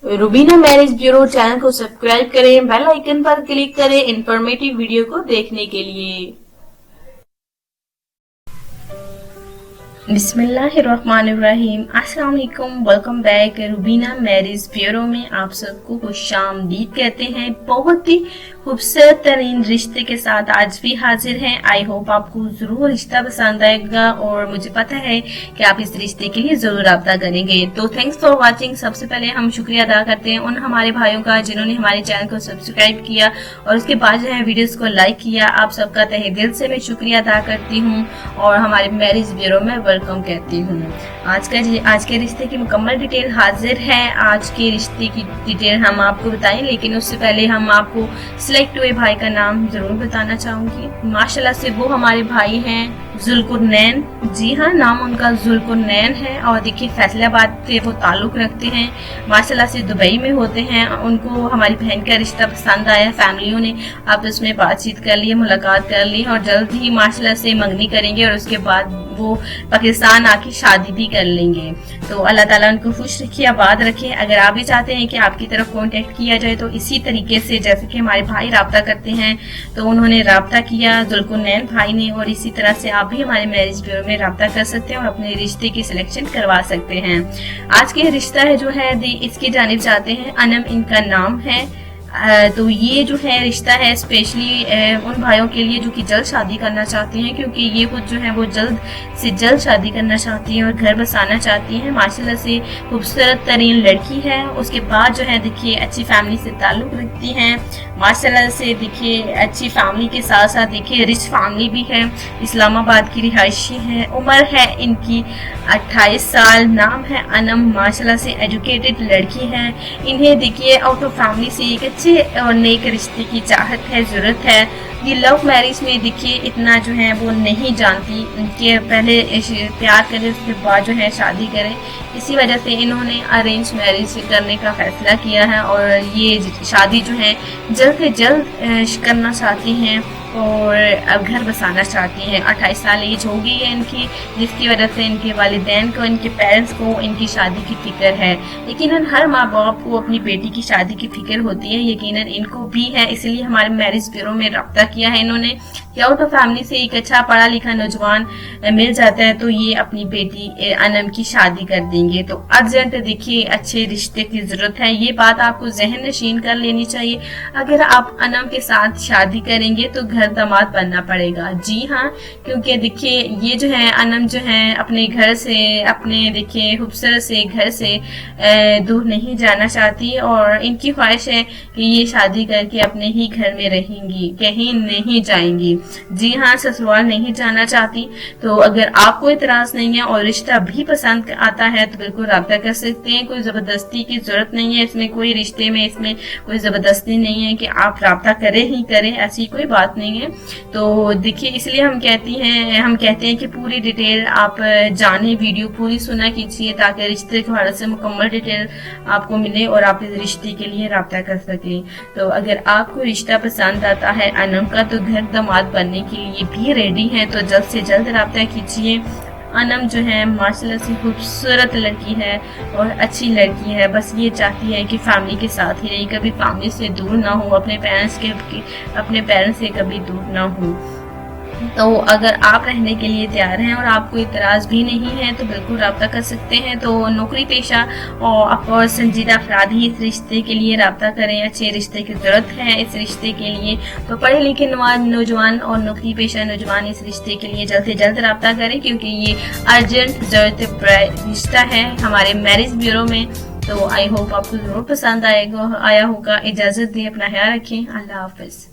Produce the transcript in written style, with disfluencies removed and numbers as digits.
Rubina marriage bureau channel को subscribe करें, bell icon पर क्लिक करें इंफॉर्मेटिव वीडियो को देखने के लिए। बिस्मिल्लाहिर्रहमानिर्रहीम। अस्सलाम वालेकुम, welcome back. Rubina marriage bureau में आप सबको खुशामदीद कहते हैं। बहुत ही खूबसूरत तरीन रिश्ते के साथ आज भी हाजिर हैं। आई होप आपको जरूर रिश्ता पसंद आएगा और मुझे पता है कि आप इस रिश्ते के लिए जरूर रब्ता करेंगे। तो थैंक्स फॉर वाचिंग। सबसे पहले हम शुक्रिया अदा करते हैं उन हमारे भाइयों का जिन्होंने हमारे चैनल को सब्सक्राइब किया और उसके बाद जो है वीडियोस को लाइक किया। आप सबका तहे दिल से मैं शुक्रिया अदा करती हूँ और हमारे मैरिज ब्यूरो में वेलकम कहती हूँ। आज के रिश्ते की मुकम्मल डिटेल हाजिर है। आज के रिश्ते की डिटेल हम आपको बताएं, लेकिन उससे पहले हम आपको सिलेक्ट हुए भाई का नाम जरूर बताना चाहूंगी। माशाल्लाह से वो हमारे भाई हैं जुल्कुरनैन। जी हाँ, नाम उनका जुल्कुरनैन है और देखिए फैसलाबाद से वो ताल्लुक रखते हैं। माशाल्लाह से दुबई में होते हैं। उनको हमारी बहन का रिश्ता पसंद आया। फैमिलियों ने आपस में बातचीत कर ली, मुलाकात कर ली और जल्द ही माशाल्लाह से मंगनी करेंगे और उसके बाद वो पाकिस्तान आके शादी भी कर लेंगे। तो अल्लाह ताला उनको खुश रखे, आबाद रखे। अगर आप भी चाहते हैं कि आपकी तरफ कांटेक्ट किया जाए तो इसी तरीके से जैसे कि हमारे भाई राब्ता करते हैं तो उन्होंने राब्ता किया जुल्कुरनैन भाई ने, और इसी तरह से आप भी हमारे मैरिज ब्यूरो में राब्ता कर सकते हैं और अपने रिश्ते की सिलेक्शन करवा सकते हैं। आज के रिश्ता है जो है इसकी जानिब जाते हैं। अनम इनका नाम है। तो ये जो है रिश्ता है स्पेशली उन भाइयों के लिए जो कि जल्द शादी करना चाहते हैं, क्योंकि ये खुद जो है वो जल्द से जल्द शादी करना चाहती हैं और घर बसाना चाहती हैं। माशाल्लाह से खूबसूरत तरीन लड़की है। उसके बाद जो है देखिए अच्छी फैमिली से ताल्लुक रखती हैं। माशाल्लाह से देखिए अच्छी फैमिली के साथ साथ देखिए रिच फैमिली भी है। इस्लामाबाद की रिहायशी है। उम्र है इनकी 28 साल। नाम है अनम। माशाल्लाह से एजुकेटेड लड़की है। इन्हें देखिए आउट ऑफ फैमिली से एक अच्छे और नेक रिश्ते की चाहत है, जरूरत है। ये लव मैरिज में देखिए इतना जो है वो नहीं जानती कि पहले प्यार करें उसके बाद जो है शादी करें। इसी वजह से इन्होंने अरेंज मैरिज करने का फैसला किया है और ये शादी जो है जल्द से जल्द करना चाहती हैं और अब घर बसाना चाहती हैं। 28 साल एज हो गई है इनकी, जिसकी वजह से इनके वालिदैन को, इनके पेरेंट्स को इनकी शादी की फिक्र है। यकीनन हर माँ बाप को अपनी बेटी की शादी की फिक्र होती है, यकीनन इनको भी है। इसलिए हमारे मैरिज ब्यूरो में रब्ता किया है इन्होंने कि आउट ऑफ फैमिली से एक अच्छा पढ़ा लिखा नौजवान मिल जाता है तो ये अपनी बेटी अनम की शादी कर देंगे। तो अर्जेंट देखिए अच्छे रिश्ते की जरूरत है। ये बात आपको जहन नशीन कर लेनी चाहिए। अगर आप अनम के साथ शादी करेंगे तो घर दामाद बनना पड़ेगा। जी हाँ, क्योंकि देखिए ये जो है अनम जो है अपने घर से, अपने देखिए खूबसूरत से घर से दूर नहीं जाना चाहती और इनकी ख्वाहिश है कि ये शादी करके अपने ही घर में रहेंगी, कहीं नहीं जाएंगी। जी हाँ, ससुराल नहीं जाना चाहती। तो अगर आपको इतराज नहीं है और रिश्ता भी पसंद आता है तो बिल्कुल राब्ता कर सकते हैं। कोई जबरदस्ती की जरूरत नहीं है इसमें, कोई रिश्ते में इसमें कोई जबरदस्ती नहीं है कि आप राब्ता करें ही करें, ऐसी कोई बात नहीं है। तो देखिए इसलिए हम कहते हैं कि पूरी डिटेल आप जाने, वीडियो पूरी सुना कीजिए ताकि रिश्ते के हवाले से मुकम्मल डिटेल आपको मिले और आप इस रिश्ते के लिए राब्ता कर सकें। तो अगर आपको रिश्ता पसंद आता है अनम का तो घर दामाद बनने के लिए भी रेडी है, तो जल्द से जल्द राब्ता कीजिए। अनम जो है माशाल्लाह से खूबसूरत लड़की है और अच्छी लड़की है। बस ये चाहती है कि फैमिली के साथ ही रहे, कभी फैमिली से दूर ना हो, अपने पेरेंट्स से कभी दूर ना हो। तो अगर आप रहने के लिए तैयार हैं और आपको इतराज भी नहीं है तो बिल्कुल राब्ता कर सकते हैं। तो नौकरी पेशा और संजीदा अफराद ही इस रिश्ते के लिए राब्ता करें। अच्छे रिश्ते की जरूरत है इस रिश्ते के लिए। तो पढ़े लिखे नौजवान और नौकरी पेशा नौजवान इस रिश्ते के लिए जल्द से जल्द राब्ता करें, क्योंकि ये अर्जेंट जरूरत रिश्ता है हमारे मैरिज ब्यूरो में। तो आई होप आपको जरूर पसंद आया होगा। इजाजत दें, अपना ख्याल रखें। अल्लाह हाफिज।